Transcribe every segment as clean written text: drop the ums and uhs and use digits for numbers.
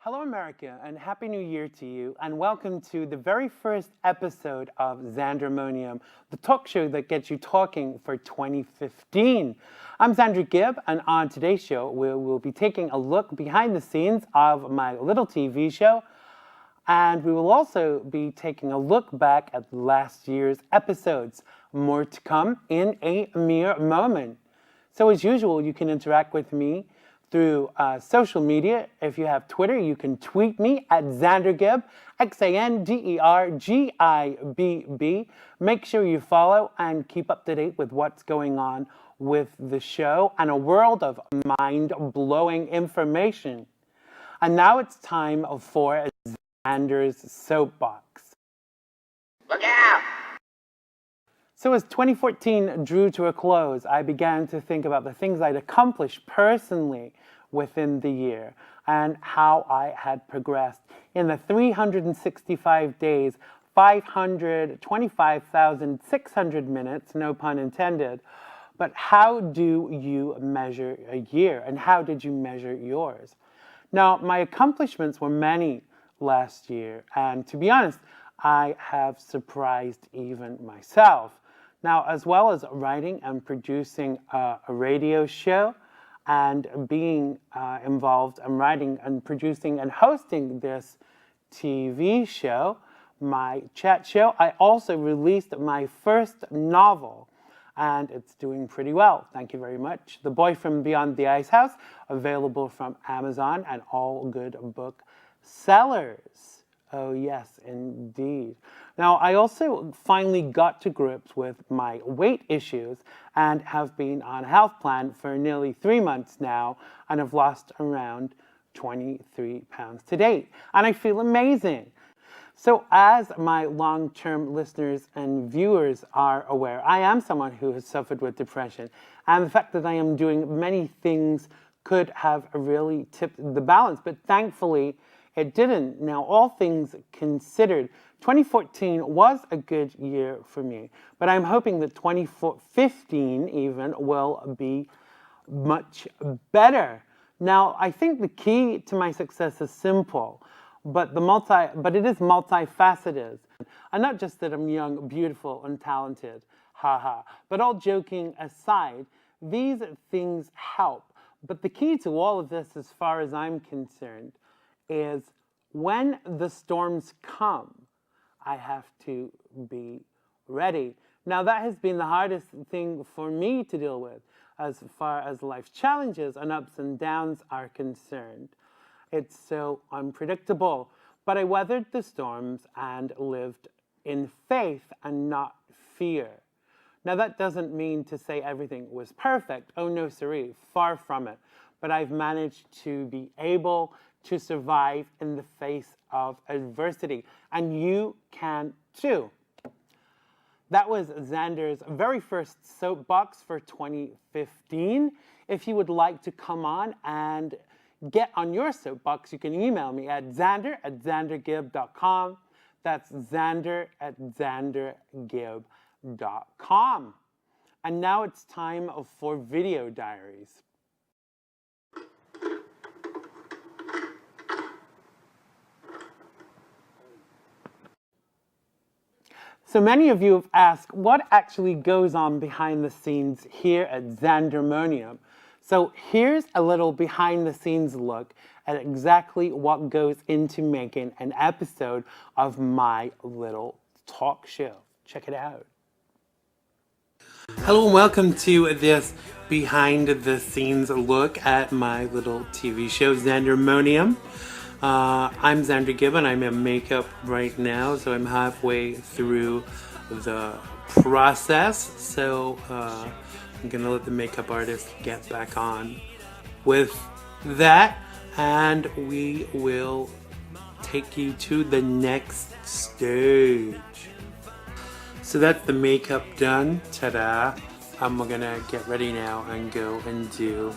Hello America, and Happy New Year to you, and welcome to the very first episode of Xandermonium, the talk show that gets you talking for 2015. I'm Xander Gibb, and on today's show, we will be taking a look behind the scenes of my little TV show, and we will also be taking a look back at last year's episodes. More to come in a mere moment. So as usual, you can interact with me through social media. If you have Twitter, you can tweet me at Xander Gibb, XanderGibb. Make sure you follow and keep up to date with what's going on with the show and a world of mind-blowing information. And now it's time for Xander's Soapbox. Look out! So as 2014 drew to a close, I began to think about the things I'd accomplished personally within the year and how I had progressed in the 365 days, 525,600 minutes, no pun intended. But how do you measure a year, and how did you measure yours? Now, my accomplishments were many last year, and to be honest, I have surprised even myself. Now, as well as writing and producing a radio show and being involved in writing and producing and hosting this TV show, my chat show, I also released my first novel, and it's doing pretty well. Thank you very much. The Boy from Beyond the Ice House, available from Amazon and all good book sellers. Oh yes, indeed. Now, I also finally got to grips with my weight issues and have been on a health plan for nearly 3 months now and have lost around 23 pounds to date. And I feel amazing. So as my long-term listeners and viewers are aware, I am someone who has suffered with depression. And the fact that I am doing many things could have really tipped the balance, but thankfully, it didn't. Now, all things considered, 2014 was a good year for me, but I'm hoping that 2015 even will be much better. Now, I think the key to my success is simple, but it is multifaceted. And not just that I'm young, beautiful, and talented, haha, but all joking aside, these things help. But the key to all of this, as far as I'm concerned, is when the storms come, I have to be ready. Now, that has been the hardest thing for me to deal with as far as life challenges and ups and downs are concerned. It's so unpredictable. But I weathered the storms and lived in faith and not fear. Now, that doesn't mean to say everything was perfect. Oh, no, siree, far from it. But I've managed to be able to survive in the face of adversity. And you can too. That was Xander's very first soapbox for 2015. If you would like to come on and get on your soapbox, you can email me at xander@xandergibb.com. That's xander@xandergibb.com. And now it's time for Video Diaries. So many of you have asked what actually goes on behind the scenes here at Xandermonium. So here's a little behind the scenes look at exactly what goes into making an episode of my little talk show. Check it out. Hello and welcome to this behind the scenes look at my little TV show, Xandermonium. I'm Xander Gibb and I'm in makeup right now, so I'm halfway through the process. So I'm gonna let the makeup artist get back on with that, and we will take you to the next stage. So that's the makeup done. Ta-da! We're gonna get ready now and go and do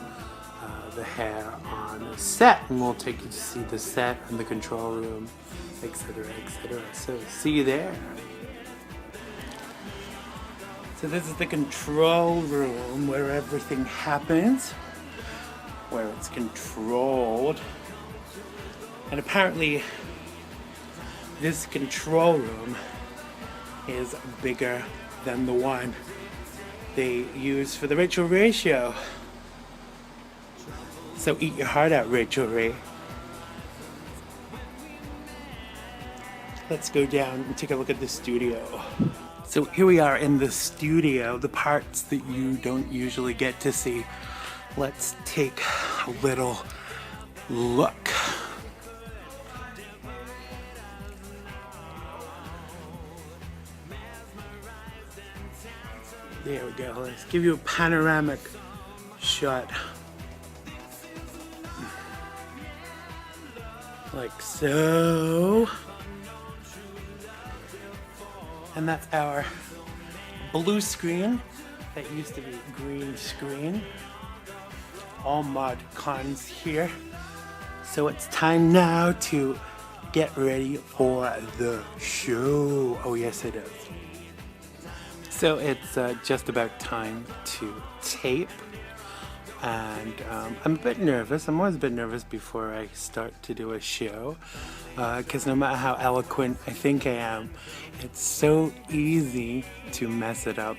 the hair on set, and we'll take you to see the set and the control room, etc., etc. So see you there. So this is the control room where everything happens, where it's controlled. And apparently this control room is bigger than the one they use for the Rachel Ray show. So eat your heart out, Rachel Ray. Let's go down and take a look at the studio. So here we are in the studio, the parts that you don't usually get to see. Let's take a little look. There we go. Let's give you a panoramic shot. Like so. And that's our blue screen that used to be green screen. All mod cons here. So it's time now to get ready for the show. Oh yes it is. So it's just about time to tape, and I'm a bit nervous. I'm always a bit nervous before I start to do a show, because no matter how eloquent I think I am, it's so easy to mess it up.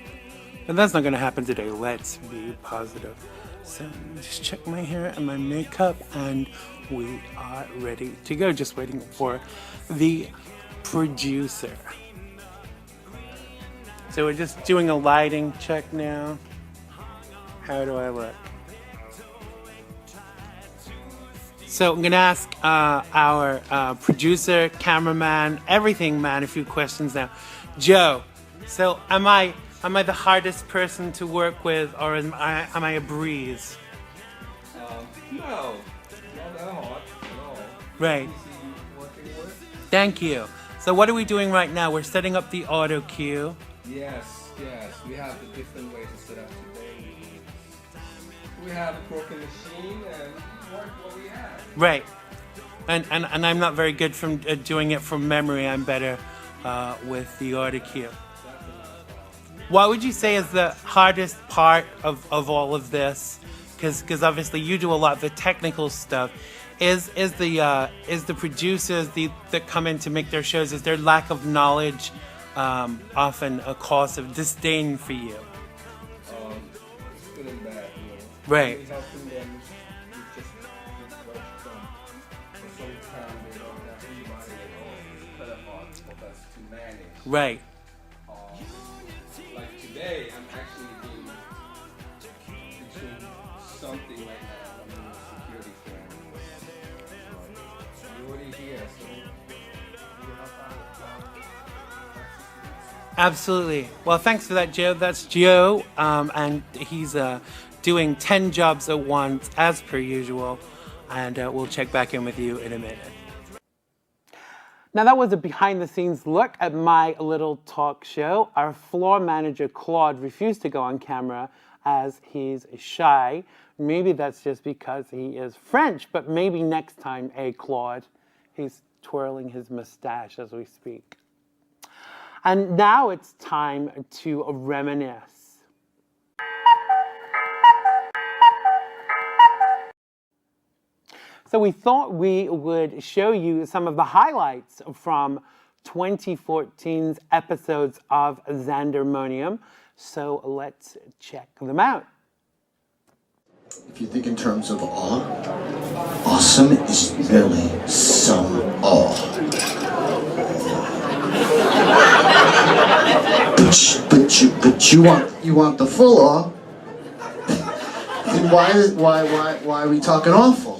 But that's not going to happen today. Let's be positive. So just check my hair and my makeup, and we are ready to go. Just waiting for the producer. So we're just doing a lighting check now. How do I look? So I'm gonna ask our producer, cameraman, everything man, a few questions now. Joe, so am I the hardest person to work with, or am I a breeze? No, not that hard at all. Right. Easy working with. Thank you. So what are we doing right now? We're setting up the auto cue. Yes. We have a different way to set up today. We have a broken machine and work what we have. Right. And I'm not very good from doing it from memory. I'm better with the auto cue. What would you say is the hardest part of all of this? Because obviously you do a lot of the technical stuff. Is the producers that come in to make their shows, is their lack of knowledge often a cause of disdain for you? It's good and bad, you know. Right. We're helping them with just where it's from. But sometimes they don't have anybody at all. It's kind of hard for us to manage. Right. Like today, I'm actually doing something right now. I'm doing a security cam. You're already here, so you help out. Absolutely. Well, thanks for that, Joe. That's Joe, and he's doing 10 jobs at once, as per usual, and we'll check back in with you in a minute. Now, that was a behind-the-scenes look at my little talk show. Our floor manager, Claude, refused to go on camera as he's shy. Maybe that's just because he is French, but maybe next time, Claude. He's twirling his mustache as we speak. And now it's time to reminisce. So we thought we would show you some of the highlights from 2014's episodes of Xandermonium. So let's check them out. If you think in terms of awe, awesome is merely some awe. But you want the full awe? Then why are we talking awful?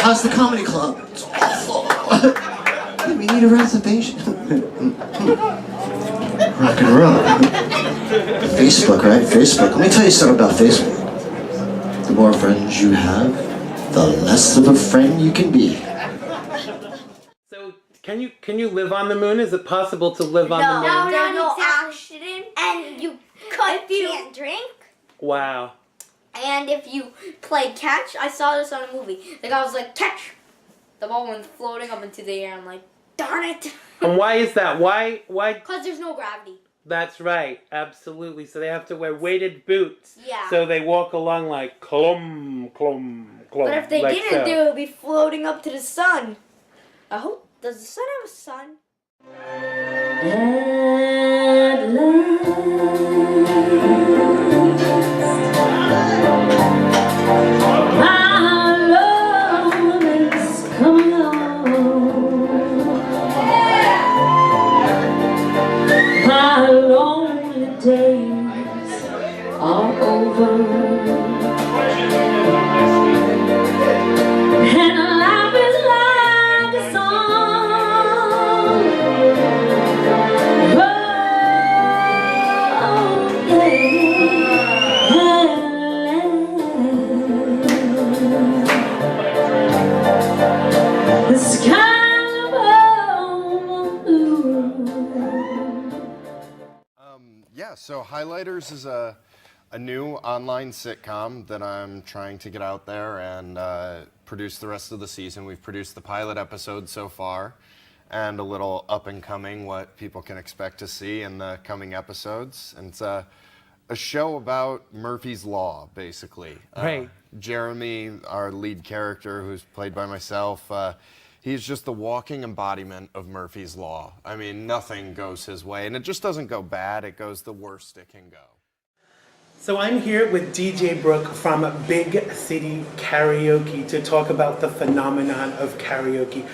How's the comedy club? It's awful. We need a reservation. Rock and roll. Facebook, right? Facebook. Let me tell you something about Facebook. The more friends you have, the less of a friend you can be. So can you live on the moon? Is it possible to live on the moon? No accident, and you can't drink. Wow. and if you play catch, I saw this on a movie. The guy was like, catch! The ball went floating up into the air. I'm like, darn it! And why is that? Why? Because there's no gravity. That's right, absolutely. So they have to wear weighted boots. Yeah. So they walk along like clum, clum, clum. But if they like didn't, so. they would be floating up to the sun. I hope, does the sun have a sun? At last, my love is coming home. My lonely days are over. And life is like a song. Oh, yeah. The sky above blue. Yeah, so Highlighters is a new online sitcom that I'm trying to get out there and produce the rest of the season. We've produced the pilot episode so far, and a little up and coming what people can expect to see in the coming episodes. And it's a show about Murphy's Law, basically. Right. Jeremy, our lead character, who's played by myself, he's just the walking embodiment of Murphy's Law. I mean, nothing goes his way, and it just doesn't go bad, it goes the worst it can go. So I'm here with DJ Brooke from Big City Karaoke to talk about the phenomenon of karaoke.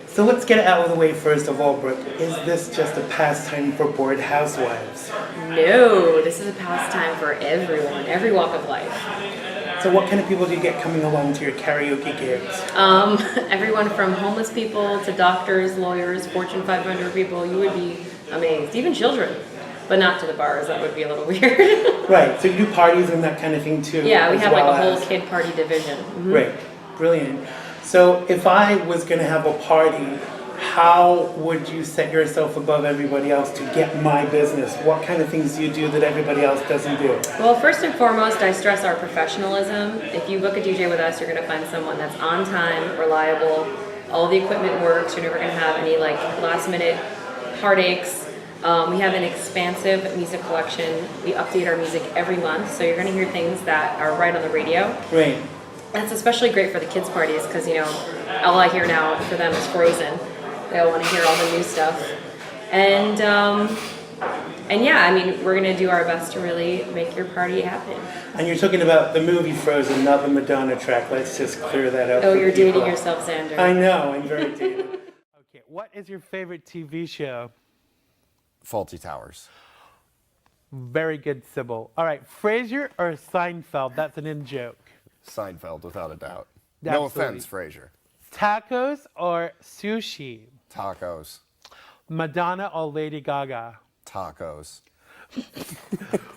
So let's get it out of the way first of all, Brooke. Is this just a pastime for bored housewives? No, this is a pastime for everyone, every walk of life. So what kind of people do you get coming along to your karaoke gigs? Everyone from homeless people to doctors, lawyers, Fortune 500 people. You would be amazed. Even children, but not to the bars. That would be a little weird. Right, so you do parties and that kind of thing too? Yeah, we as have like well a whole as- kid party division. Mhm. Right, brilliant. So if I was going to have a party, how would you set yourself above everybody else to get my business? What kind of things do you do that everybody else doesn't do? Well, first and foremost, I stress our professionalism. If you book a DJ with us, you're going to find someone that's on time, reliable, all the equipment works, you're never going to have any like last minute heartaches. We have an expansive music collection. We update our music every month, so you're going to hear things that are right on the radio. Right. That's especially great for the kids' parties because, you know, all I hear now for them is Frozen. They all want to hear all the new stuff. And yeah, I mean, we're going to do our best to really make your party happen. And you're talking about the movie Frozen, not the Madonna track. Let's just clear that up. Oh, for you're people. dating yourself, Xander. I know, I'm very dated. Okay, what is your favorite TV show? Faulty Towers. Very good, Sybil. All right, Frasier or Seinfeld? That's an in-joke. Seinfeld, without a doubt. Absolutely. No offense, Frasier. Tacos or sushi? Tacos. Madonna or Lady Gaga? Tacos.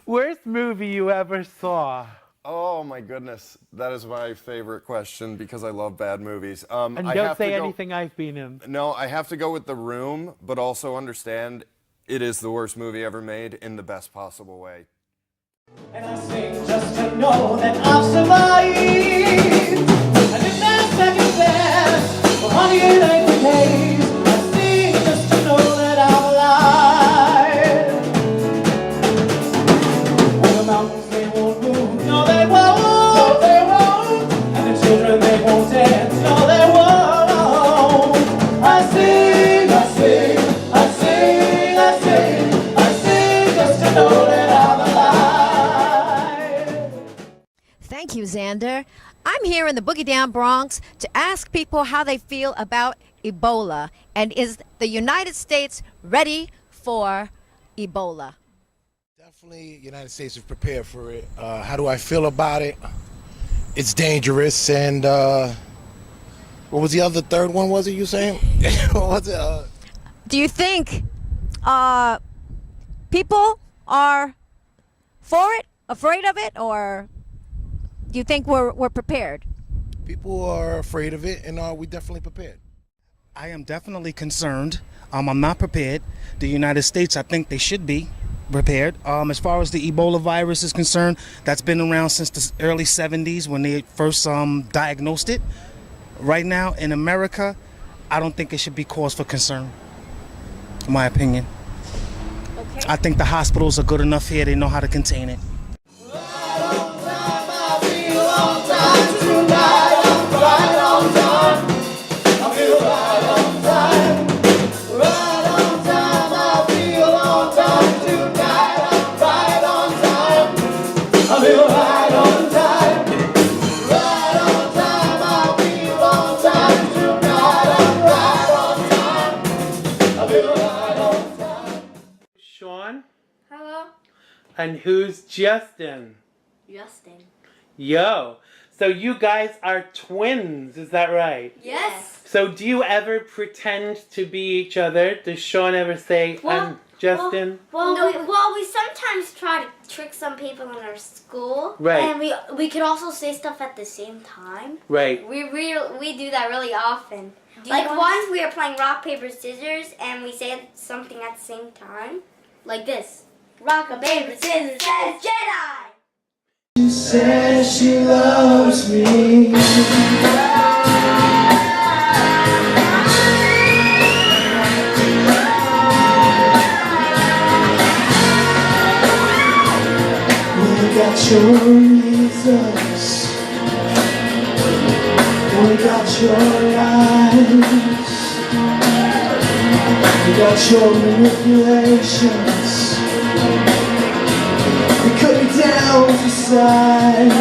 Worst movie you ever saw? Oh my goodness, that is my favorite question because I love bad movies. And I don't have say to go- anything I've been in. No, I have to go with The Room, but also understand it is the worst movie ever made in the best possible way. And I sing just to know that I've survived. And if there's second best for 180 days, I sing just to know that I'm alive. When the mountains they won't move, no they won't, no they won't. And the children they won't dance, no they won't. I sing, I sing, I sing, I sing, I sing just to know that I'm alive. Thank you, Xander. I'm here in the Boogie Down Bronx to ask people how they feel about Ebola, and is the United States ready for Ebola? Definitely, United States is prepared for it. How do I feel about it? It's dangerous, and what was the other third one? Was it you saying? What was it? Do you think people are for it, afraid of it, or do you think we're prepared? People are afraid of it, and we definitely prepared. I am definitely concerned. I'm not prepared. The United States, I think they should be, prepared. As far as the Ebola virus is concerned, that's been around since the early 70s when they first diagnosed it. Right now in America, I don't think it should be cause for concern, in my opinion. Okay. I think the hospitals are good enough here. They know how to contain it. Sean? Hello? And who's Justin? Justin. Yo. So you guys are twins, is that right? Yes. So do you ever pretend to be each other? Does Sean ever say, I'm Justin? Well, we sometimes try to trick some people in our school. Right. And we could also say stuff at the same time. Right. We do that really often. Like once we were playing rock, paper, scissors, and we said something at the same time. Like this. Rock, paper, scissors, says Jedi! She says she loves me. We got your reasons. We got your lies. We got your manipulations. We cut me down to size.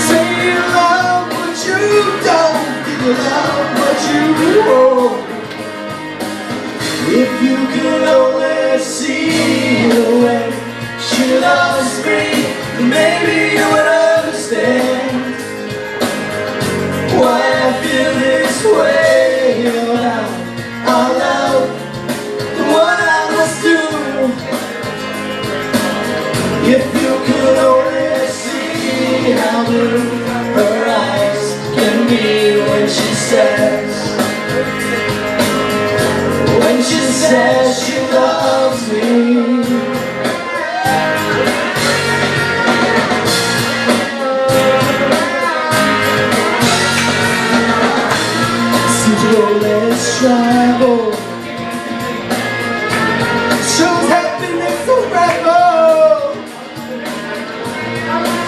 Say you love what you don't. Give you love what you won't. If you could only see the way she loves me, maybe you would understand why I feel this way about our love, what I must do. If you could only see how blue her eyes can be when she says she loves me. Let's travel. Shows happiness forever.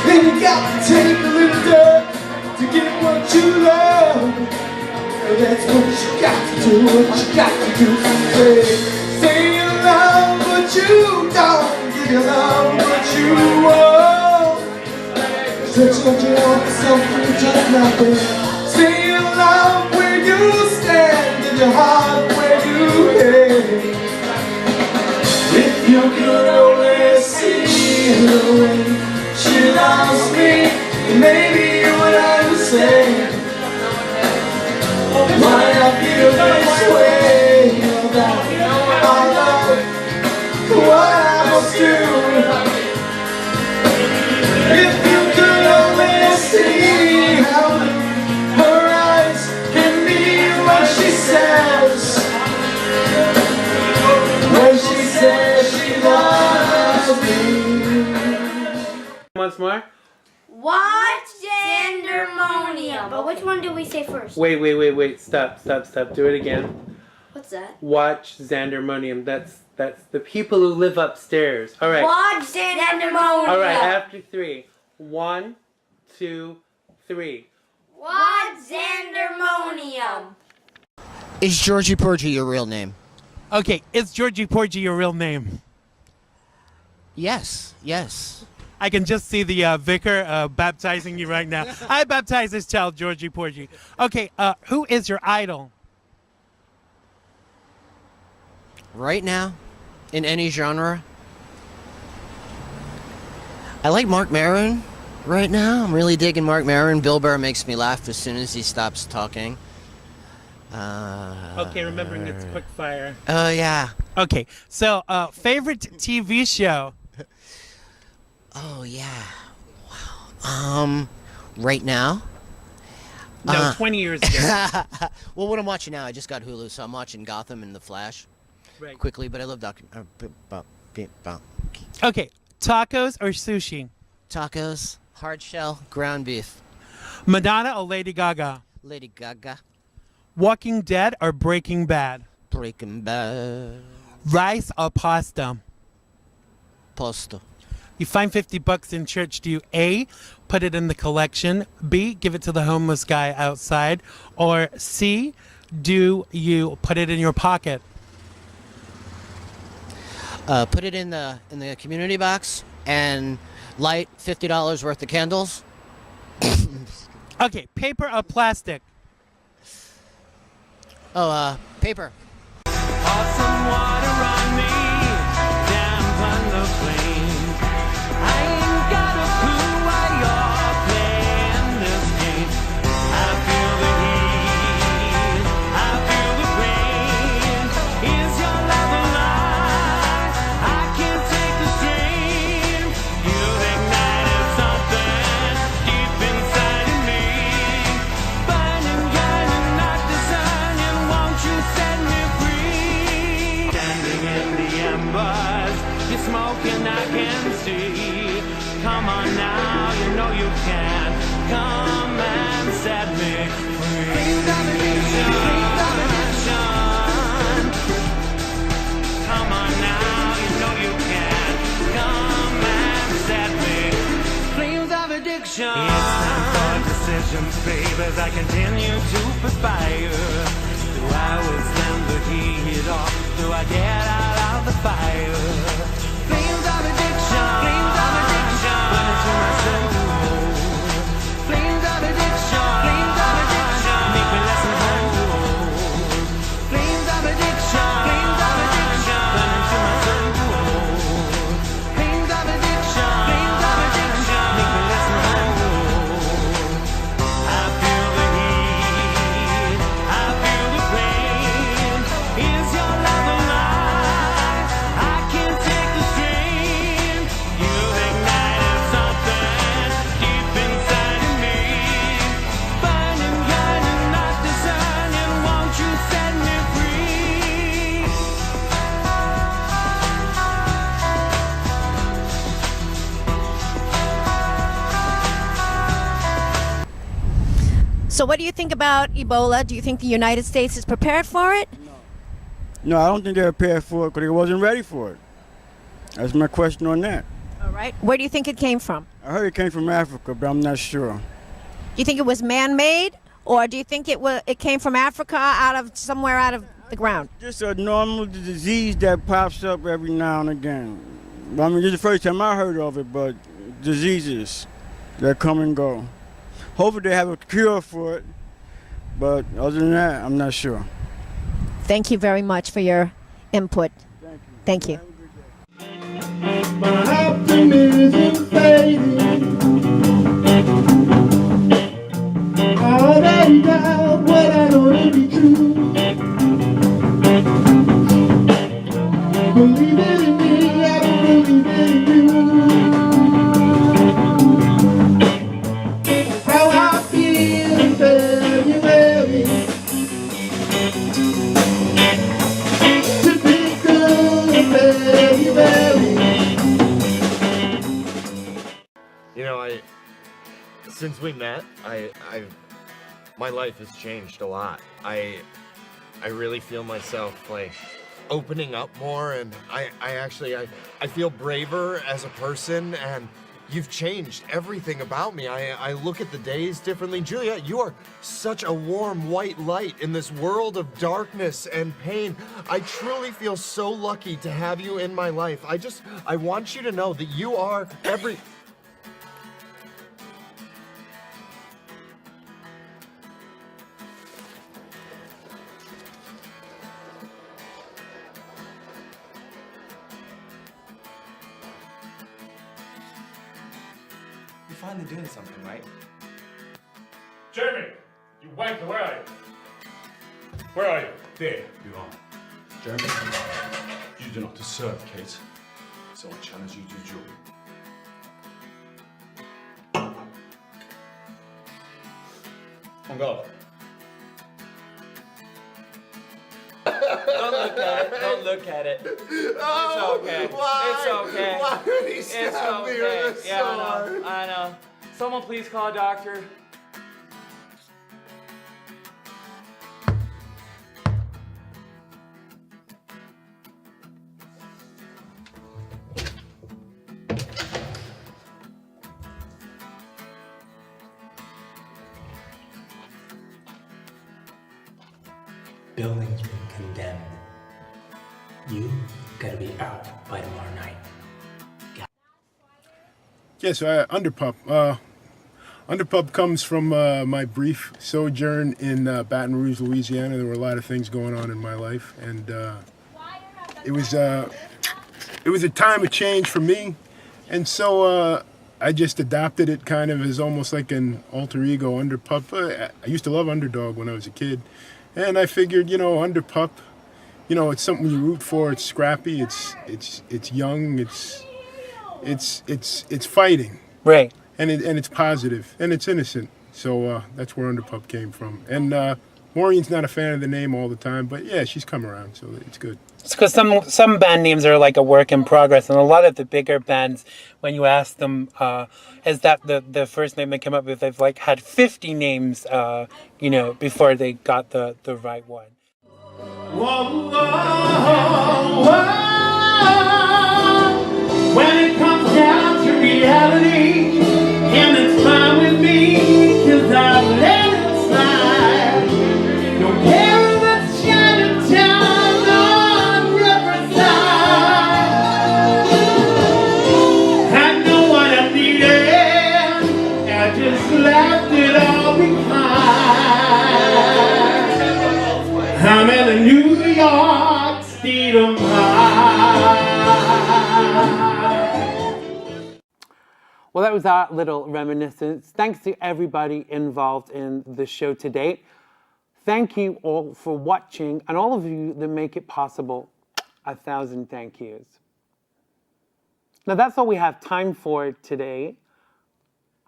Then you got to take a little dirt to get what you love. That's what you got to do. What you got to do. Say you love what you don't. Give your love what you want. Search what you want for something just not there. Say you love where you stand, in your heart where you hate. If you could only see the way she loves me, maybe you would understand why I feel this way about our love, what I must do. If you could only see how her eyes can be what she says, when she says she loves me. Once more. Watch Xandermonium. But which one did we say first? Wait. Stop. Do it again. What's that? Watch Xandermonium. That's the people who live upstairs. All right. Watch Xandermonium. All right, after 3. 1, 2, 3. Watch Xandermonium. Is Georgie Porgie your real name? Okay, is Georgie Porgie your real name? Yes. I can just see the vicar baptizing you right now. I baptize this child, Georgie Porgie. Okay, who is your idol? Right now, in any genre, I like Mark Maron. Right now, I'm really digging Mark Maron. Bill Burr makes me laugh as soon as he stops talking. Okay, remembering it's quick fire. Oh, yeah. Okay, so favorite TV show? Oh, yeah. Wow. Right now? No, 20 years ago. Well, what I'm watching now, I just got Hulu, so I'm watching Gotham and The Flash. quickly, but I love Okay, tacos or sushi? tacos, hard shell, ground beef, Madonna or Lady Gaga? Lady Gaga, Walking Dead or Breaking Bad? Breaking Bad, Rice or pasta? pasta. You find $50 in church. Do you A, put it in the collection, B, give it to the homeless guy outside, or C, do you put it in your pocket? Put it in the community box and light $50 worth of candles. Okay, paper or plastic? Oh, paper. Awesome water on me, dampen the flame. I ain't got a clue why you're playing this game. I feel the heat, I feel the pain. Is your love alive? I can't take the strain. You've ignited something deep inside of me. Burning, yearning, not discerning, won't you set me free? Standing in the embers, you're smoking, I can see. Come on now, you know you can. Come and set me free. Flames of addiction, flames of addiction. Come on now, you know you can. Come and set me. Flames of addiction. It's time for decisions, babe, as I continue to perspire. Do I withstand the heat or do I get out of the fire? Flames of addiction, flames of addiction, burning to my soul. Flames of addiction, make me less and whole. Flames of addiction, burning to my soul. Flames of addiction, make me less and whole. I feel the heat, I feel the pain. Is your love alive? I can't take the strain. You've ignited something deep inside of me. Burning, yearning, not discerning, won't you set me free? So, what do you think about Ebola? Do you think the United States is prepared for it? No, I don't think they're prepared for it because they wasn't ready for it. That's my question on that. All right. Where do you think it came from? I heard it came from Africa, but I'm not sure. Do you think it was man-made, or do you think it came from Africa, somewhere out of the ground? Just a normal disease that pops up every now and again. I mean, this is the first time I heard of it, but diseases that come and go. Hopefully they have a cure for it, but other than that, I'm not sure. Thank you very much for your input. Thank you. My optimism fading. I already got what I know to be true. Believe it in me, I don't believe it in you. How I feel in February. Typical of February. You know, since we met, my life has changed a lot. I really feel myself like opening up more, and I feel braver as a person, and you've changed everything about me. I look at the days differently. Julia, you are such a warm white light in this world of darkness and pain. I truly feel so lucky to have you in my life. I want you to know that you are every... You're finally doing something, right? Jeremy, you wanker, where are you? Where are you? There you are. Jeremy, you do not deserve Kate, so I challenge you to duel. On guard. Don't look at it. Don't look at it. It's okay. It's okay. Why would he It's stab me with okay. a Yeah, sword? I know. Someone please call a doctor. Building's been condemned. You gotta be out by tomorrow night. Yes, Underpup. Underpup comes from my brief sojourn in Baton Rouge, Louisiana. There were a lot of things going on in my life, and it was a time of change for me, and so I just adopted it kind of as almost like an alter ego, Underpup. I used to love Underdog when I was a kid, and I figured, Underpup, it's something you root for. It's scrappy. It's young. It's fighting. Right. And it's positive and it's innocent. So that's where Underpup came from. And Maureen's not a fan of the name all the time, but yeah, she's come around, so it's good. It's because some band names are like a work in progress, and a lot of the bigger bands, when you ask them, is that the first name they came up with, they've like had 50 names, before they got the right one. Whoa, whoa, whoa. When it comes down to reality, and it's fine with me, 'cause I've let it slide. Don't care if it's Chinatown on Riverside. I know what I needed, I just left it all behind. I'm in a New York state of mind. Well, that was our little reminiscence. Thanks to everybody involved in the show to date. Thank you all for watching, and all of you that make it possible. 1,000 thank yous. Now, that's all we have time for today.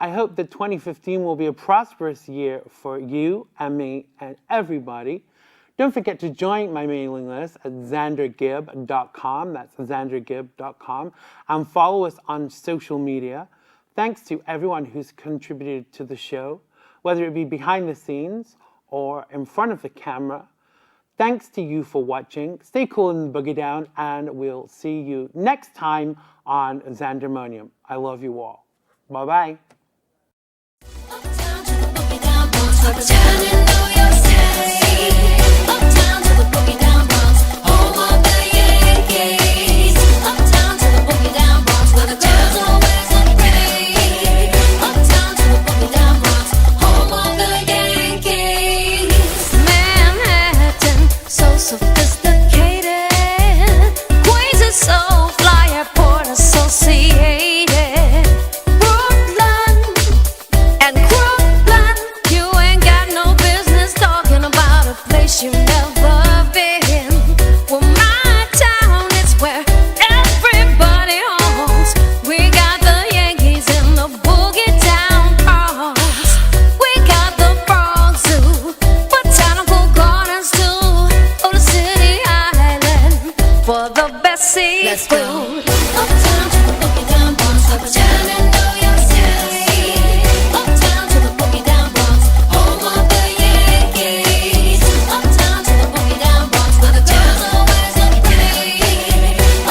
I hope that 2015 will be a prosperous year for you and me and everybody. Don't forget to join my mailing list at xandergibb.com. That's xandergibb.com. And follow us on social media. Thanks to everyone who's contributed to the show, whether it be behind the scenes or in front of the camera. Thanks to you for watching. Stay cool in the boogie down, and we'll see you next time on Xandermonium. I love you all. Bye-bye. Sophisticated, Queens is so fly, airport associated. Brooklyn and Crooklyn, you ain't got no business talking about a place you've never been. Well, my town is where everybody owns. We got the Yankees in the boogie down Bronx. We got the Bronx Zoo, botanical gardens too. City Island for the best seafood. Uptown to the boogie down Bronx, like a jam in New York City. Uptown to the boogie down Bronx, home of the Yankees. Uptown to the boogie down Bronx, where the girls always look pretty.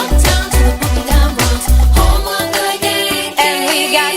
Uptown to the boogie down Bronx, home of the Yankees. And we got